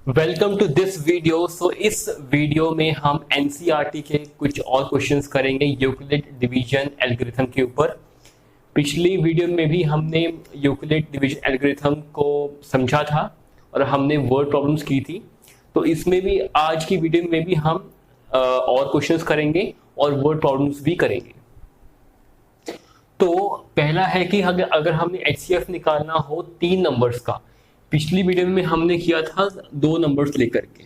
Welcome to this video. इस video में हम एनसीईआरटी के कुछ और क्वेश्चंस करेंगे यूक्लिड डिवीजन एल्गोरिथम के ऊपर। पिछली वीडियो में भी हमने यूक्लिड डिवीजन एल्गोरिथम को समझा था और हमने वर्ड प्रॉब्लम्स की थी। तो इसमें भी आज की वीडियो में भी हम और क्वेश्चंस करेंगे और वर्ड प्रॉब्लम्स भी करेंगे। तो पहला है कि अगर हमने एचसीएफ निकालना हो 3 नंबर्स का, पिछली वीडियो में हमने किया था 2 नंबर्स लेकर के,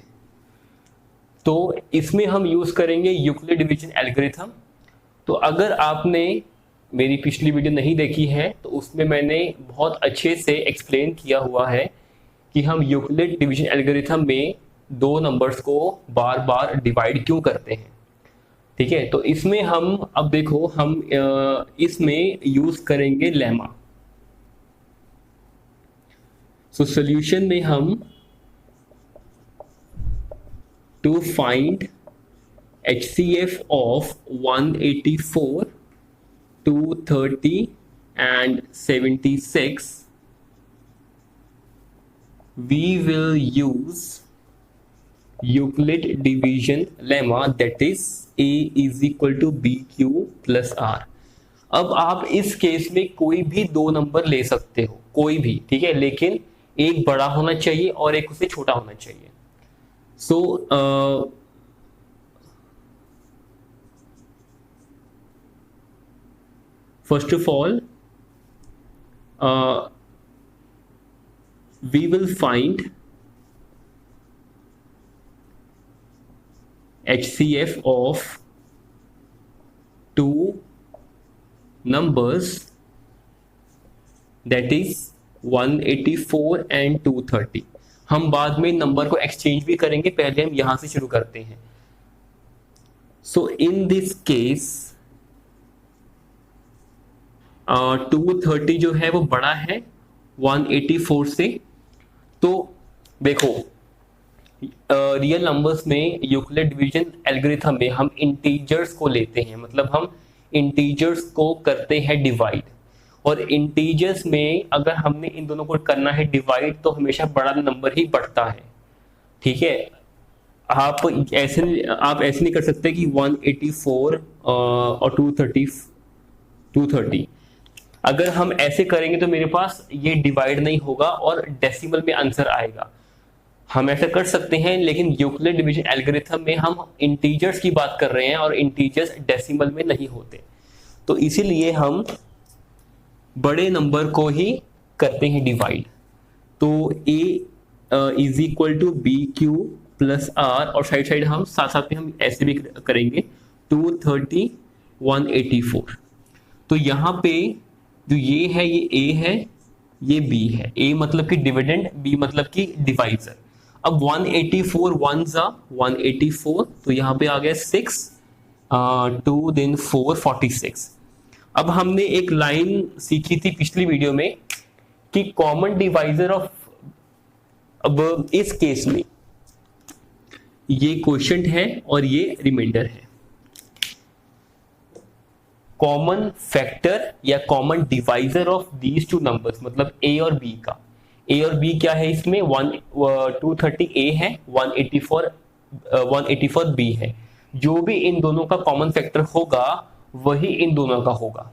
तो इसमें हम यूज करेंगे यूक्लिड डिवीजन एल्गोरिथम। तो अगर आपने मेरी पिछली वीडियो नहीं देखी है तो उसमें मैंने बहुत अच्छे से एक्सप्लेन किया हुआ है कि हम यूक्लिड डिवीजन एल्गोरिथम में 2 नंबर्स को बार बार डिवाइड क्यों करते हैं। ठीक है, तो इसमें हम अब देखो हम इसमें यूज करेंगे लेमा। सोल्यूशन में हम to find HCF of 184, 230 and 76 we will use Euclid division lemma, that is A is equal to BQ plus R। अब आप इस केस में कोई भी 2 नंबर ले सकते हो, कोई भी, ठीक है, लेकिन एक बड़ा होना चाहिए और एक उससे छोटा होना चाहिए। First of all we will find HCF of 2 numbers, that is 184 and 230। हम बाद में नंबर को एक्सचेंज भी करेंगे, पहले हम यहां से शुरू करते हैं। सो इन दिस केस 230 जो है वो बड़ा है 184 से। तो देखो रियल नंबर्स में यूक्लिड डिवीजन एल्गोरिथम में हम इंटीजर्स को लेते हैं, मतलब हम इंटीजर्स को करते हैं डिवाइड, और इंटीजर्स में अगर हमने इन दोनों को करना है डिवाइड तो हमेशा बड़ा नंबर ही बढ़ता है। ठीक है, आप ऐसे नहीं कर सकते कि 184 और 230। अगर हम ऐसे करेंगे तो मेरे पास ये डिवाइड नहीं होगा और डेसिमल में आंसर आएगा। हम ऐसा कर सकते हैं, लेकिन यूक्लिड डिवीजन एल्गोरिथम में हम इंटीजर्स की बात कर रहे हैं और इंटीजर्स डेसिमल में नहीं होते, तो इसीलिए हम बड़े नंबर को ही करते हैं डिवाइड। तो A is equal to BQ plus R, और साइड हम साथ में हम ऐसे भी करेंगे 230 184। तो यहाँ पे जो ये है ये A है, ये B है। A मतलब कि डिविडेंड, B मतलब कि डिवाइजर। अब 184 1 जा 184, तो यहाँ पे आ गया 6 2 then 4 46। अब हमने एक लाइन सीखी थी पिछली वीडियो में कि कॉमन डिवाइजर ऑफ, अब इस केस में ये क्वोशिएंट है और ये रिमाइंडर है। कॉमन फैक्टर या common divisor of these 2 numbers, मतलब A और B का। A और B क्या है इसमें, 230 A है, 184 B है। जो भी इन दोनों का कॉमन फैक्टर होगा वही इन दोनों का होगा।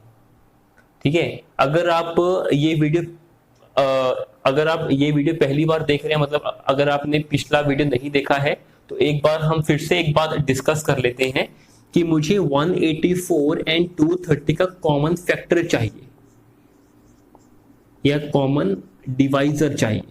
ठीक है, अगर आप ये वीडियो पहली बार देख रहे हैं, मतलब अगर आपने पिछला वीडियो नहीं देखा है, तो एक बार हम फिर से एक बात डिस्कस कर लेते हैं कि मुझे 184 एंड 230 का कॉमन फैक्टर चाहिए या कॉमन डिवाइजर चाहिए,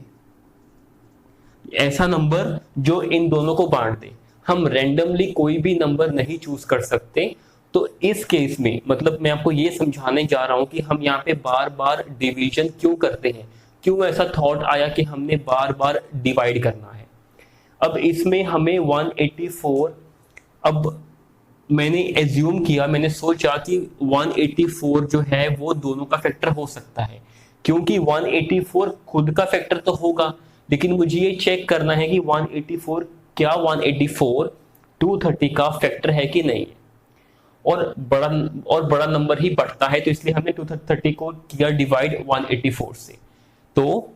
ऐसा नंबर जो इन दोनों को बांट दे। हम रैंडमली कोई भी नंबर नहीं चूज कर सकते। तो इस केस में मतलब मैं आपको ये समझाने जा रहा हूं कि हम यहाँ पे बार बार डिवीजन क्यों करते हैं, क्यों ऐसा थॉट आया कि हमने बार बार डिवाइड करना है। अब इसमें हमें 184, अब मैंने एज्यूम किया, मैंने सोचा कि 184 जो है वो दोनों का फैक्टर हो सकता है, क्योंकि 184 खुद का फैक्टर तो होगा, लेकिन मुझे ये चेक करना है कि 184 क्या 184 230 का फैक्टर है कि नहीं, और बड़ा नंबर ही बढ़ता है, तो इसलिए हमने 230 को किया डिवाइड 184 से। तो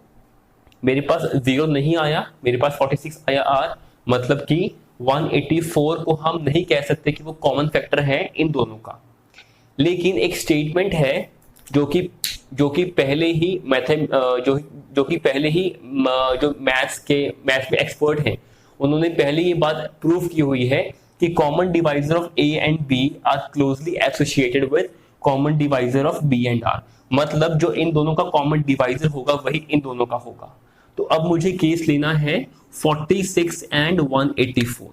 मेरे पास 0 नहीं आया, मेरे पास 46 आया R, मतलब कि 184 को हम नहीं कह सकते कि वो कॉमन फैक्टर है इन दोनों का। लेकिन एक स्टेटमेंट है जो कि पहले ही जो कि पहले ही जो मैथ्स में एक्सपर्ट हैं उन्होंने पहले ये बात प्रूव की हुई है कि common divisor of A and B are closely associated with common divisor of B and R। मतलब जो इन दोनों का कॉमन डिवाइजर होगा वही इन दोनों का होगा। तो अब मुझे केस लेना है 46 एंड 184।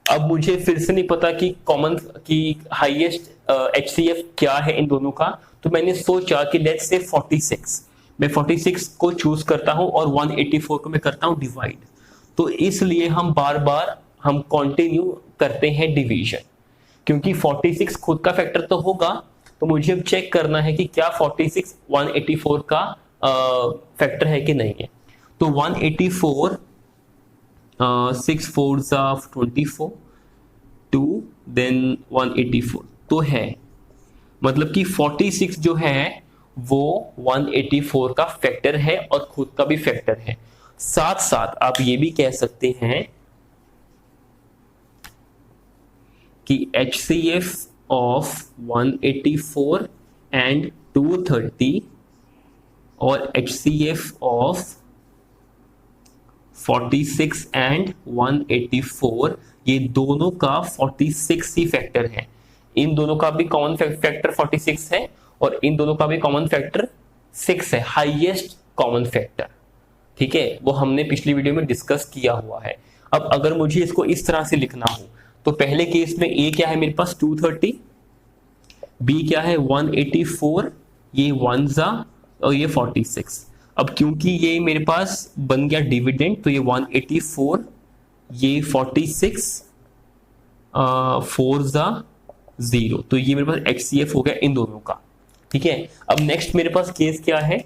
अब मुझे फिर से नहीं पता कि कॉमन की हाईएस्ट HCF क्या है इन दोनों का, तो मैंने सोचा कि लेट्स से 46, मैं 46 को चूज करता हूं और 184 को मैं करता हूं डिवाइड। तो इसलिए हम बार बार हम कंटिन्यू करते हैं डिवीजन, क्योंकि 46 खुद का फैक्टर तो होगा, तो मुझे अब चेक करना है कि क्या 46 184 का फैक्टर है कि नहीं है। तो 184 6 4 24 2 देन 184 तो है, मतलब कि 46 जो है वो 184 का फैक्टर है और खुद का भी फैक्टर है। साथ साथ आप ये भी कह सकते हैं कि HCF of 184 and 230 और HCF of 46 and 184 ये दोनों का 46 ही फैक्टर है। इन दोनों का भी कॉमन फैक्टर 46 है और इन दोनों का भी कॉमन फैक्टर 6 है, हाईएस्ट कॉमन फैक्टर। ठीक है, वो हमने पिछली वीडियो में डिस्कस किया हुआ है। अब अगर मुझे इसको इस तरह से लिखना हो तो पहले केस में A क्या है मेरे पास 230, B क्या है 184, ये 1 ज़ा और ये 46। अब क्योंकि ये मेरे पास बन गया डिविडेंड तो ये 184, ये 46, 4 ज़ा 0, तो ये मेरे पास HCF हो गया इन दोनों का। ठीक है, अब नेक्स्ट मेरे पास केस क्या है,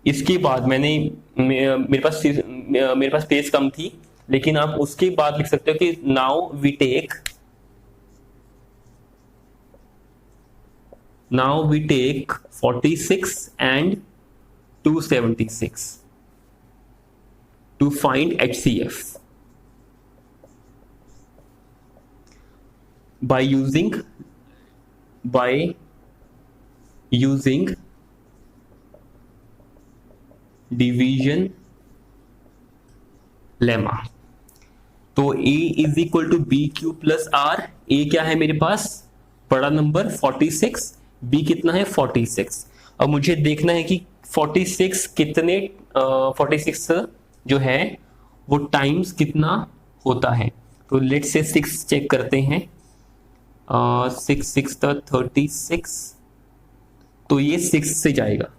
इसके बाद मेरे पास स्पेस कम थी, लेकिन आप उसके बाद लिख सकते हो कि now we take 46 and 276 to find HCF by using division lemma. तो A is equal to B Q plus R. A क्या है मेरे पास बड़ा नंबर 46, B कितना है 46। अब मुझे देखना है कि 46 कितने 46 जो है वो टाइम्स कितना होता है। तो लेट्स से 6 चेक करते हैं, 6 6 36, तो ये 6 से जाएगा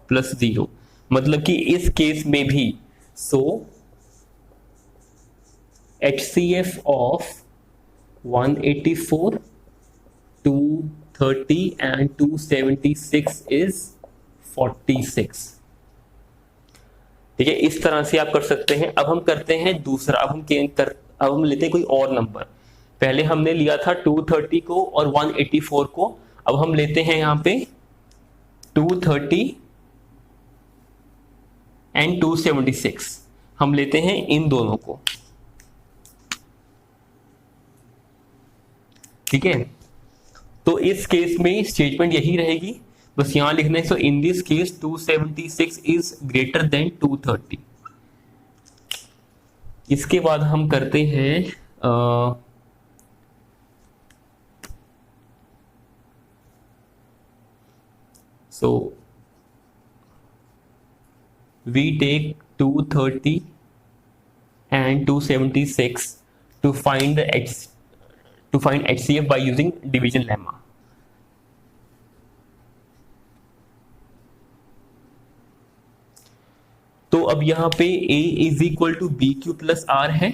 प्लस 0, मतलब कि इस केस में भी HCF ऑफ 184, 230 एंड 276 इज 46। ठीक है, इस तरह से आप कर सकते हैं। अब हम करते हैं दूसरा, अब हम लेते हैं कोई और नंबर। पहले हमने लिया था 230 को और 184 को, अब हम लेते हैं यहां पे 230 एंड 276, हम लेते हैं इन दोनों को। ठीक है, तो इस केस में स्टेटमेंट यही रहेगी, बस यहां लिखना है। So in this case 276 is greater than 230। इसके बाद हम करते हैं we take 230 and 276 to find HCF by using division lemma। तो अब यहां पे A is equal to B Q plus R है।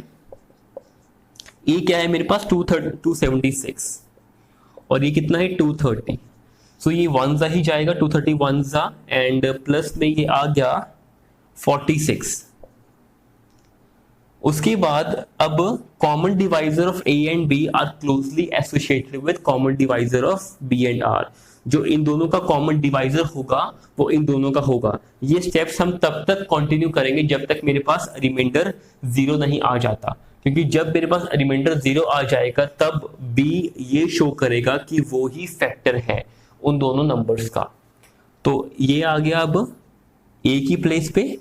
A क्या है मेरे पास 276 और ये कितना है 230। सो ये 1 ही जाएगा, 231 जा, एंड प्लस में ये आ गया 46। उसके बाद अब common divisor of A and B are closely associated with common divisor of B and R. जो इन दोनों का कॉमन डिवाइजर होगा वो इन दोनों का होगा। ये स्टेप्स हम तब तक कंटिन्यू करेंगे जब तक मेरे पास रिमाइंडर 0 नहीं आ जाता, क्योंकि जब मेरे पास रिमाइंडर 0 आ जाएगा तब बी ये शो करेगा कि वो ही फैक्टर है उन दोनों नंबर्स का। तो ये आ गया अब ए की प्लेस पे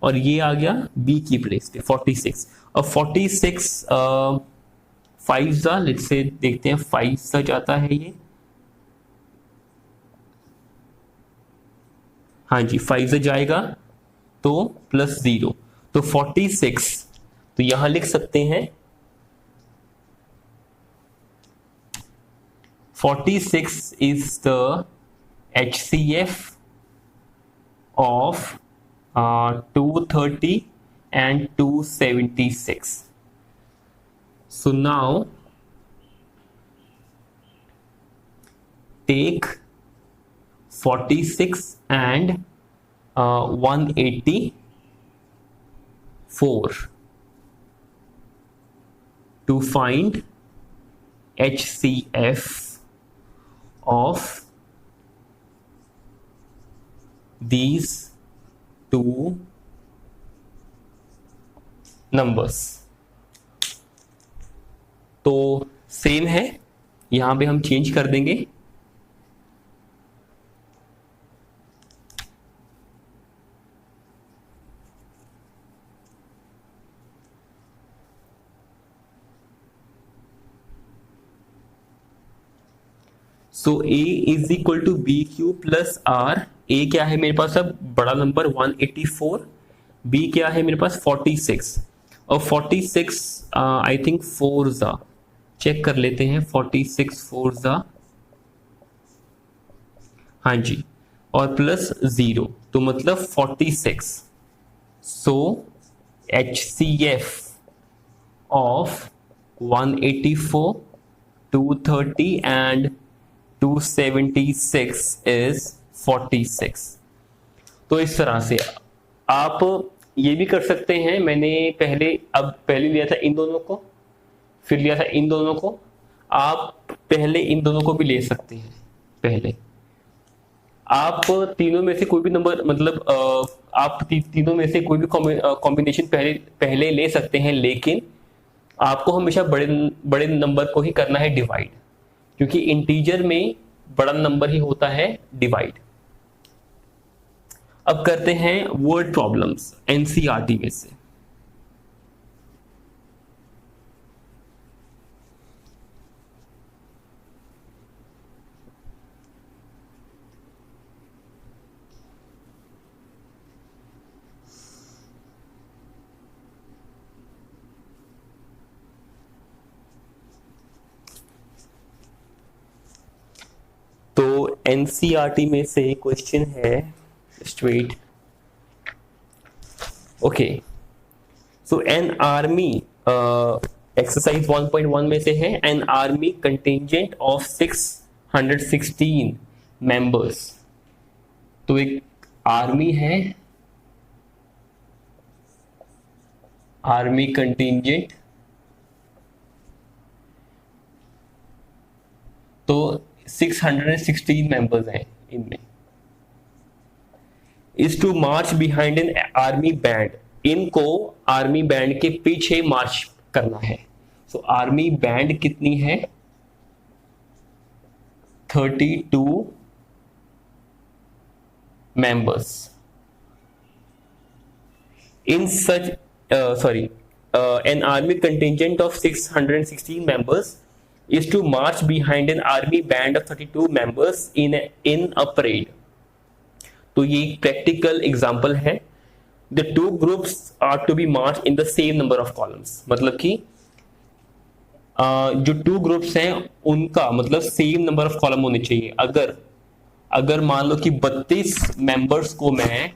और ये आ गया बी की प्लेस पे 46। अब 46 5 सा, लेट्स से देखते हैं 5 सा जाता है ये, हाँ जी 5 से जाएगा तो प्लस 0, तो 46। तो यहां लिख सकते हैं 46 is the HCF of 230 and 276. So now take 46 and 184 to find HCF of these two numbers। तो सेम है, यहां पे हम चेंज कर देंगे। So A is equal to B Q plus R. A क्या है मेरे पास अब बड़ा नंबर 184, बी क्या है मेरे पास 46, और 46 आई थिंक 4 जा, चेक कर लेते हैं 46 4 जा, हाँ जी, और प्लस 0 तो मतलब 46। सो HCF ऑफ 184 230 एंड 276 इज 46। तो इस तरह से आप ये भी कर सकते हैं। मैंने पहले लिया था इन दोनों को, फिर लिया था इन दोनों को, आप पहले इन दोनों को भी ले सकते हैं। पहले आप तीनों में से कोई भी नंबर, मतलब आप तीनों में से कोई भी कॉम्बिनेशन पहले ले सकते हैं, लेकिन आपको हमेशा बड़े नंबर को ही करना है डिवाइड, क्योंकि इंटीजर में बड़ा नंबर ही होता है डिवाइड। अब करते हैं वर्ड प्रॉब्लम्स एनसीईआरटी में से। तो एनसीईआरटी में से क्वेश्चन है, straight, okay. So an army, exercise 1.1 में से है, an army contingent of 616 members. तो एक आर्मी है, आर्मी कंटिंजेंट, तो 616 मेंबर्स हैं इनमें, is to march behind an army band. इनको आर्मी बैंड के पीछे मार्च करना है। सो आर्मी बैंड कितनी है, 32 members. In such an army contingent of 616 members is to march behind an army band of 32 members in a parade। तो ये एक प्रैक्टिकल एग्जाम्पल है। The two groups are to be march in the same number of columns, मतलब कि जो two groups हैं उनका मतलब सेम नंबर ऑफ कॉलम होने चाहिए। अगर मान लो कि 32 मेंबर्स को मैं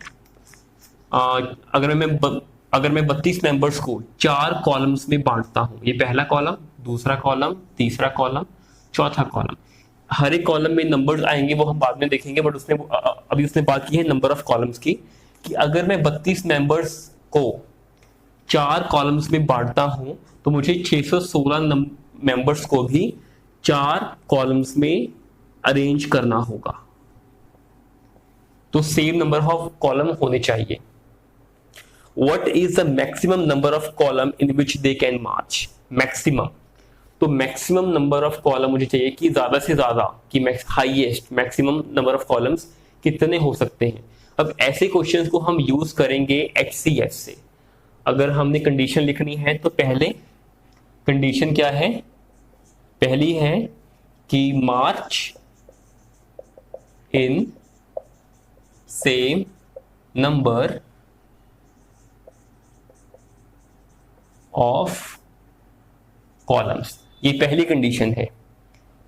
अगर मैं 32 मेंबर्स को 4 कॉलम्स में बांटता हूं, ये पहला कॉलम, दूसरा कॉलम, तीसरा कॉलम, चौथा कॉलम, हर एक कॉलम में नंबर्स आएंगे, वो हम बाद में देखेंगे, बट उसने अभी उसने बात की है नंबर ऑफ कॉलम्स की, कि अगर मैं 32 मेंबर्स को 4 कॉलम्स में बांटता हूं तो मुझे 616 मेंबर्स को भी 4 कॉलम्स में अरेंज करना होगा। तो सेम नंबर ऑफ कॉलम होने चाहिए। What is the maximum number of column in which they can march? Maximum, तो मैक्सिमम नंबर ऑफ कॉलम मुझे चाहिए कि ज्यादा से ज्यादा, कि highest maximum number of columns कितने हो सकते हैं। अब ऐसे क्वेश्चंस को हम यूज करेंगे HCF से। अगर हमने कंडीशन लिखनी है तो पहले कंडीशन क्या है, पहली है कि march in same number of columns, ये पहली कंडीशन है।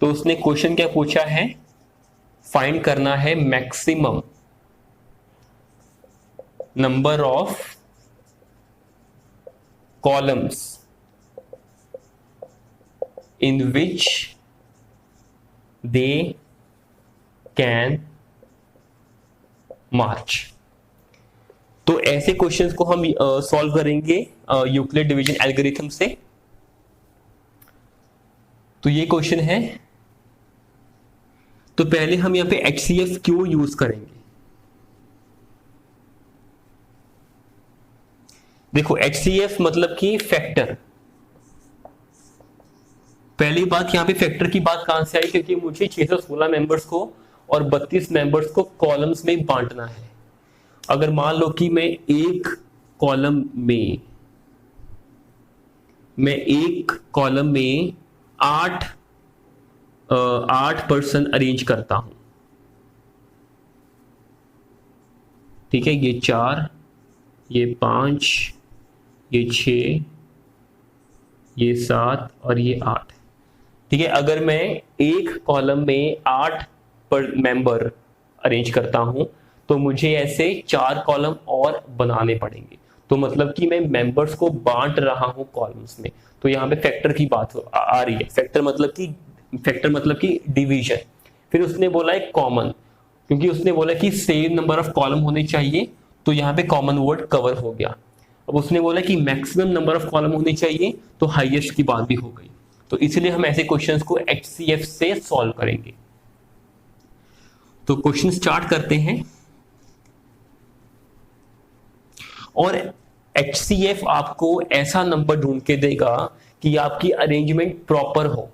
तो उसने क्वेश्चन क्या पूछा है, फाइंड करना है maximum number of columns in which they can march. तो ऐसे क्वेश्चंस को हम सॉल्व करेंगे यूक्लिड डिवीजन एल्गोरिथम से। तो ये क्वेश्चन है, तो पहले हम यहां पे HCF क्यों यूज करेंगे। देखो HCF मतलब कि फैक्टर। पहली बात यहां पे फैक्टर की बात कहां से आई, क्योंकि मुझे 616 मेंबर्स को और 32 मेंबर्स को कॉलम्स में बांटना है। अगर मान लो कि मैं एक कॉलम में 8 पर्सन अरेंज करता हूं, ठीक है, ये 4, ये 5, ये 6, ये 7 और ये 8, ठीक है। अगर मैं एक कॉलम में 8 पर मेंबर अरेंज करता हूं तो मुझे ऐसे 4 कॉलम और बनाने पड़ेंगे। तो मतलब कि मैं मेंबर्स को बांट रहा हूं कॉलम्स में। तो यहां पे फैक्टर की बात आ रही है। फैक्टर मतलब कि डिवीजन। फिर उसने बोला है कॉमन, क्योंकि उसने बोला कि सेम नंबर ऑफ कॉलम होने चाहिए, तो यहां पे कॉमन वर्ड कवर हो गया। अब उसने बोला कि मैक्सिमम नंबर ऑफ कॉलम होने चाहिए, तो हाईएस्ट की बात भी हो गई। तो इसलिए हम ऐसे क्वेश्चंस को HCF से सॉल्व करेंगे। तो क्वेश्चन स्टार्ट करते हैं। और HCF आपको ऐसा नंबर ढूंढ के देगा कि आपकी अरेंजमेंट प्रॉपर हो।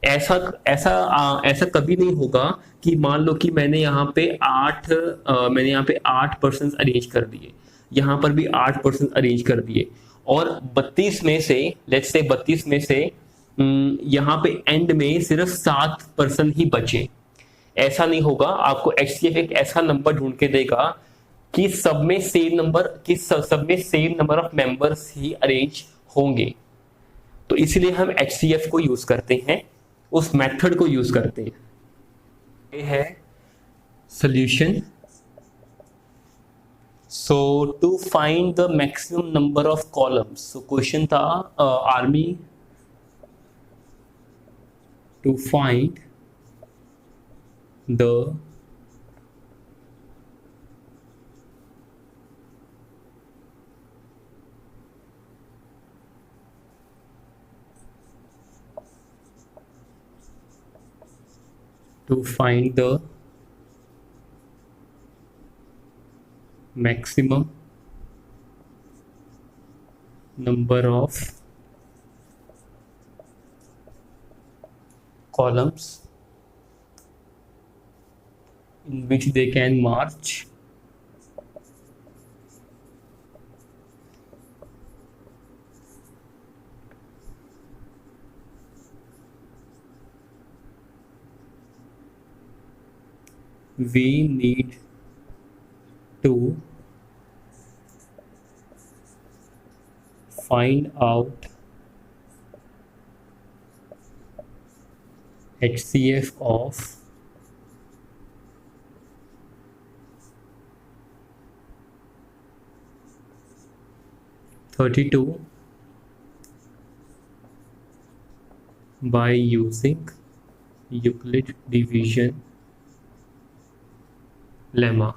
ऐसा कभी नहीं होगा कि मान लो कि मैंने यहाँ पे 8 पर्सन अरेंज कर दिए, यहाँ पर भी 8 पर्सन अरेंज कर दिए, और 32 में से लेट्स से 32 में से यहाँ पे एंड में सिर्फ 7 पर्सन ही बचे। ऐसा नहीं होगा। आपको HCF एक ऐसा नंबर ढूंढ के देगा कि सब में same number of members he arrange होंगे। तो इसलिए हम HCF को यूज करते हैं, उस मेथड को यूज करते हैं। ये है solution. So to find the maximum number of columns, so question था army to find the maximum number of columns in which they can march we need to find out HCF of (32) by using Euclid division lemma,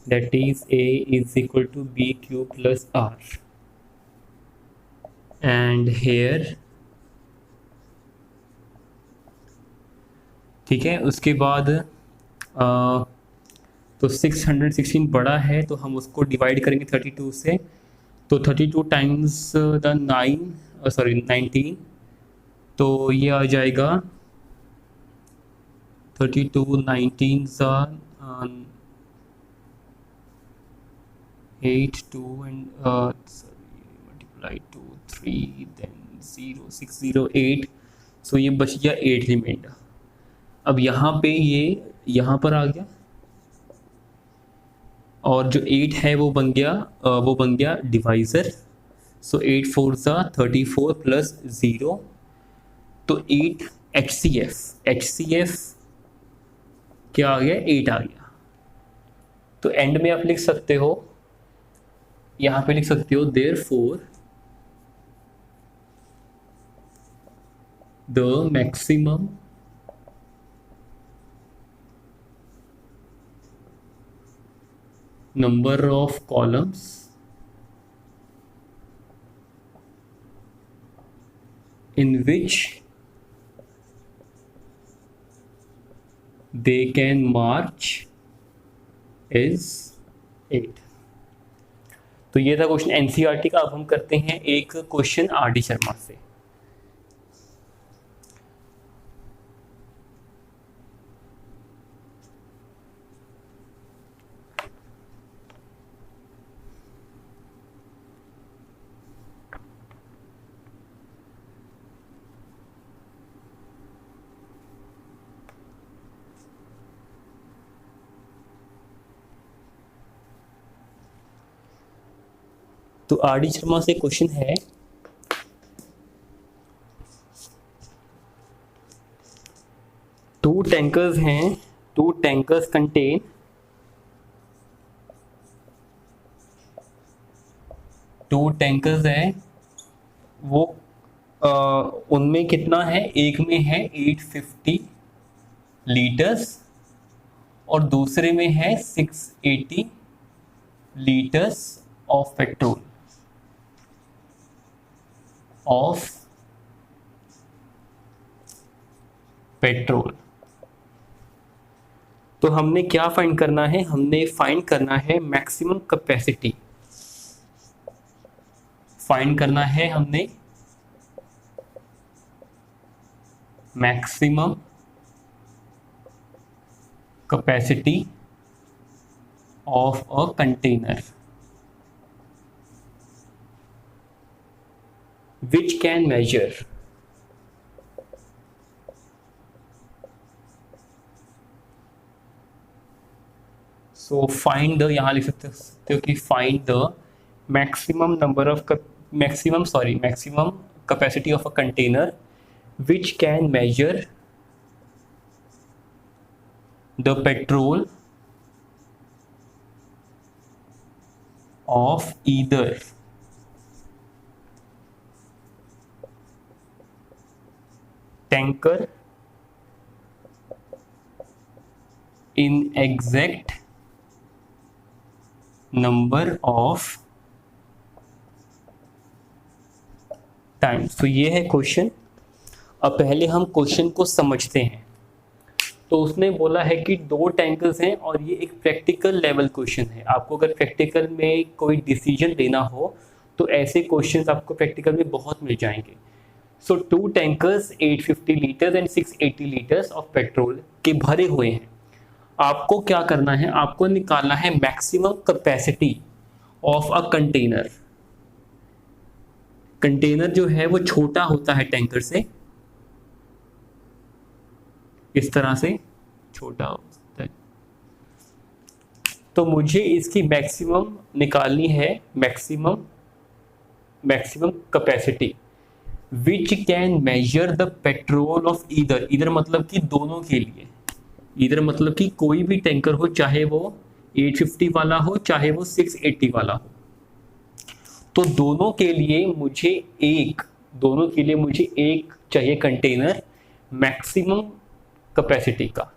that is a is equal to bq plus r, and here ठीक है। उसके बाद तो 616 बड़ा है तो हम उसको डिवाइड करेंगे 32 से, तो 32 टाइम्स द 19, तो ये आ जाएगा 32 19 8 2 and multiply 2 3 then 0 6 0 8, सो ये बच गया 8 रिमाइंडर। अब यहाँ पे ये यहाँ पर आ गया और जो 8 है वो बन गया डिवाइज़र। सो 8 4 34 प्लस 0, तो 8 HCF क्या आ गया 8 आ गया। तो एंड में आप लिख सकते हो, यहाँ पे लिख सकते हो therefore the maximum number of columns in which they can march is 8। तो ये था क्वेश्चन एनसीईआरटी का। अब हम करते हैं एक क्वेश्चन आर.डी. शर्मा से। तो आर.डी. शर्मा से क्वेश्चन है, टू टैंकर्स हैं, two tankers contain two tankers है, वो उनमें कितना है, एक में है 850 लीटर्स और दूसरे में है 680 लीटर्स ऑफ पेट्रोल तो हमने क्या फाइंड करना है, हमने फाइंड करना है मैक्सिमम कैपेसिटी, फाइंड करना है हमने maximum capacity of a container which can measure so find the, यहाँ लिख सकते हो कि find the maximum capacity of a container which can measure the petrol of either tanker in exact number of times। तो ये है question. अब पहले हम क्वेश्चन को समझते हैं। तो उसने बोला है कि दो टैंकर्स हैं और ये एक प्रैक्टिकल लेवल क्वेश्चन है। आपको अगर प्रैक्टिकल में कोई डिसीजन लेना हो तो ऐसे क्वेश्चंस आपको प्रैक्टिकल में बहुत मिल जाएंगे। So two tankers 850 litres and 680 litres of petrol के भरे हुए हैं। आपको क्या करना है, आपको निकालना है maximum capacity of a container. Container जो है वो छोटा होता है टैंकर से, इस तरह से छोटा होता है। तो मुझे इसकी मैक्सिमम निकालनी है, maximum capacity which can measure the petrol of either. Either मतलब कि दोनों के लिए, ईदर मतलब कि कोई भी टैंकर हो, चाहे वो 850 वाला हो चाहे वो 680 वाला हो। तो दोनों के लिए मुझे एक चाहिए कंटेनर मैक्सिमम कैपेसिटी का,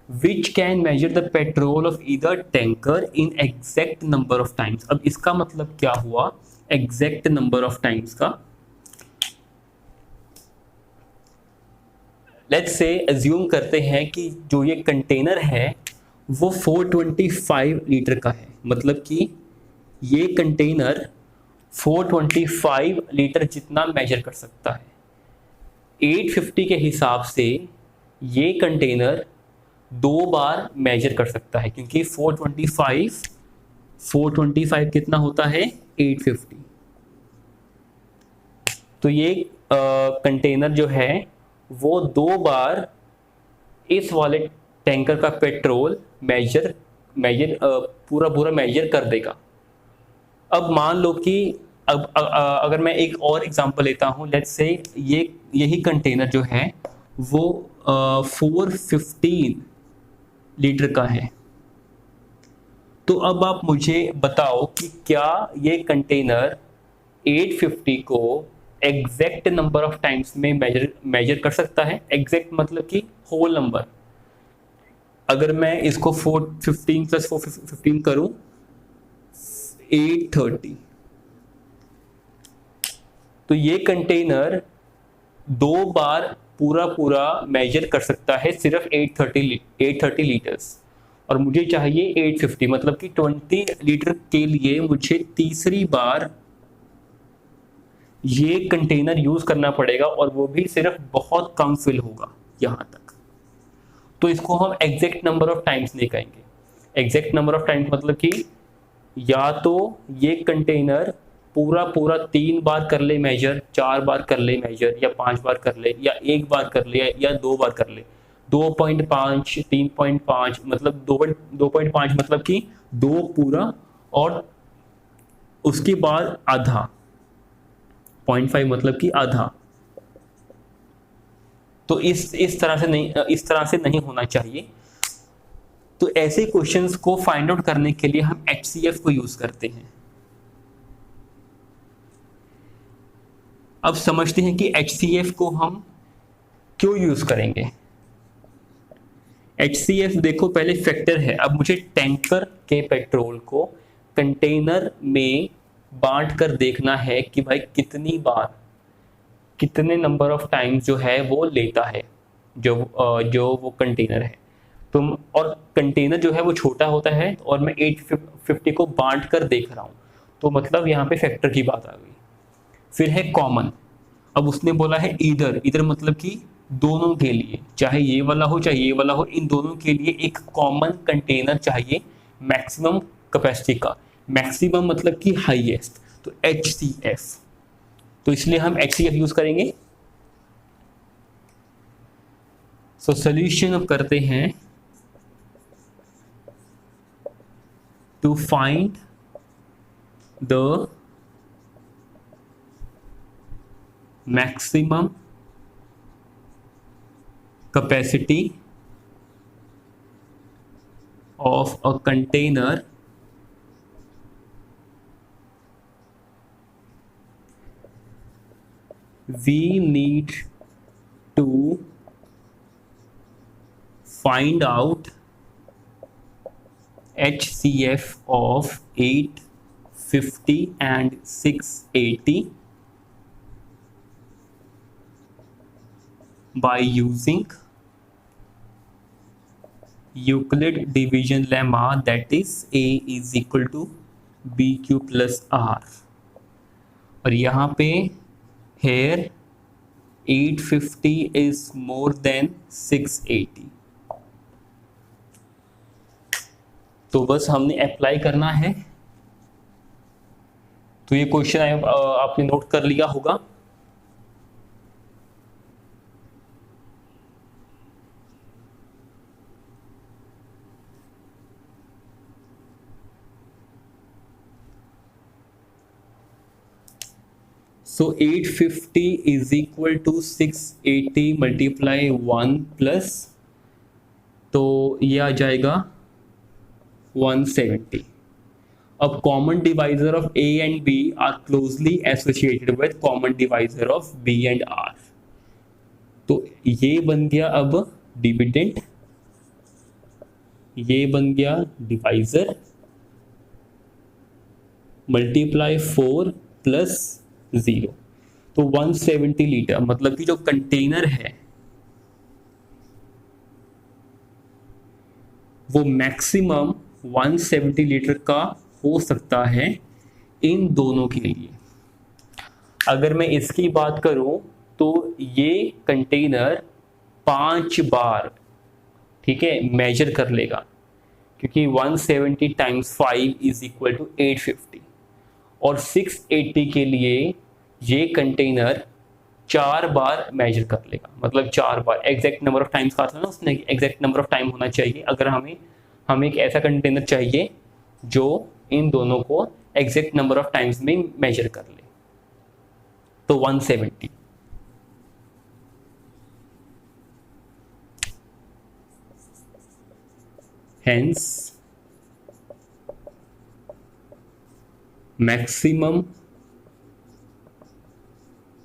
which can measure the petrol of either tanker in exact number of times. अब इसका मतलब क्या हुआ एग्जैक्ट नंबर ऑफ टाइम्स का? लेट्स से अज्यूम करते हैं कि जो ये कंटेनर है वो 425 लीटर का है, मतलब कि ये कंटेनर 425 लीटर जितना मेजर कर सकता है। 850 के हिसाब से ये कंटेनर 2 बार मेजर कर सकता है, क्योंकि 425 कितना होता है 850। तो ये कंटेनर जो है वो 2 बार इस वाले टैंकर का पेट्रोल मेजर पूरा मेजर कर देगा। अब मान लो कि अगर मैं एक और एग्जांपल लेता हूँ, लेट्स से यही कंटेनर जो है वो 415 लीटर का है। तो अब आप मुझे बताओ कि क्या ये कंटेनर 850 को एग्जैक्ट नंबर ऑफ टाइम्स में मेजर कर सकता है? एग्जैक्ट मतलब कि होल नंबर। अगर मैं इसको 415 प्लस 415 करूं 830, तो ये कंटेनर 2 बार पूरा मेजर कर सकता है सिर्फ 830 लीटर्स, और मुझे चाहिए 850, मतलब कि 20 लीटर के लिए मुझे तीसरी बार ये कंटेनर यूज करना पड़ेगा, और वो भी सिर्फ बहुत कम फिल होगा यहां तक। तो इसको हम एग्जैक्ट नंबर ऑफ टाइम्स नहीं कहेंगे। एग्जैक्ट नंबर ऑफ टाइम्स मतलब कि या तो ये कंटेनर पूरा 3 बार कर ले मेजर, 4 बार कर ले मेजर, या 5 बार कर ले, या 1 बार कर ले, या 2 बार कर ले। 2.5 3.5 मतलब 2.5 मतलब कि 2 पूरा और उसके बाद आधा, 0.5 मतलब कि आधा। तो इस तरह से नहीं होना चाहिए। तो ऐसे क्वेश्चंस को फाइंड आउट करने के लिए हम HCF को यूज करते हैं। अब समझते हैं कि HCF को हम क्यों यूज करेंगे। HCF देखो पहले फैक्टर है। अब मुझे टैंकर के पेट्रोल को कंटेनर में बांट कर देखना है कि भाई कितनी बार, कितने नंबर ऑफ टाइम्स जो है वो लेता है जो वो कंटेनर है। तो और कंटेनर जो है वो छोटा होता है, और मैं 850 को बांट कर देख रहा हूँ, तो मतलब यहाँ पे फैक्टर की बात आ गई। फिर है कॉमन। अब उसने बोला है इधर मतलब कि दोनों के लिए, चाहे ये वाला हो चाहे ये वाला हो, इन दोनों के लिए एक कॉमन कंटेनर चाहिए मैक्सिमम कैपेसिटी का। मैक्सिमम मतलब कि हाईएस्ट, तो HCF। तो इसलिए हम HCF यूज करेंगे। सो सॉल्यूशन अब करते हैं to find the maximum capacity of a container we need to find out HCF of 850 and 680 by using Euclid division lemma, that is A is equal to BQ plus R। और यहाँ पे here 850 is more than 680, तो बस हमने apply करना है। तो ये क्वेश्चन आपने नोट कर लिया होगा। So 850 is equal to 680 multiply 1 plus, तो ये आ जाएगा 170। अब common divisor of A and B are closely associated with common divisor of B and R। तो ये बन गया अब डिविडेंड, ये बन गया डिवाइजर, मल्टीप्लाई 4 प्लस 0, तो 170 लीटर, मतलब कि जो कंटेनर है वो मैक्सिमम 170 लीटर का हो सकता है इन दोनों के लिए। अगर मैं इसकी बात करूं तो ये कंटेनर 5 बार, ठीक है, मेजर कर लेगा, क्योंकि 170 टाइम्स 5 इज इक्वल टू 850, और 680 के लिए ये कंटेनर 4 बार मेजर कर लेगा, मतलब 4 बार। एग्जैक्ट नंबर ऑफ टाइम्स कहा था ना उसने, एग्जैक्ट नंबर ऑफ टाइम होना चाहिए। अगर हमें एक ऐसा कंटेनर चाहिए जो इन दोनों को एग्जैक्ट नंबर ऑफ टाइम्स में मेजर कर ले, तो 170। Hence, maximum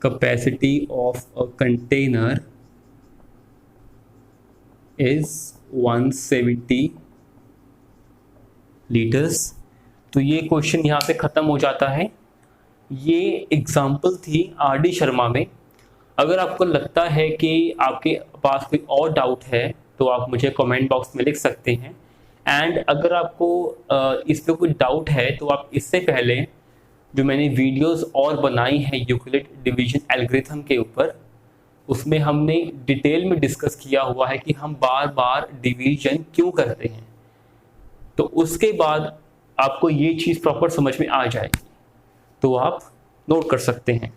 capacity of a container is 170 litres. तो ये क्वेश्चन यहाँ पे ख़त्म हो जाता है। ये एग्जाम्पल थी आर.डी. शर्मा में। अगर आपको लगता है कि आपके पास कोई और डाउट है तो आप मुझे कमेंट बॉक्स में लिख सकते हैं। एंड अगर आपको इस पे कोई डाउट है तो आप इससे पहले जो मैंने वीडियोस और बनाई हैं यूक्लिड डिवीजन एल्गोरिथम के ऊपर, उसमें हमने डिटेल में डिस्कस किया हुआ है कि हम बार बार डिवीजन क्यों करते हैं। तो उसके बाद आपको ये चीज़ प्रॉपर समझ में आ जाएगी, तो आप नोट कर सकते हैं।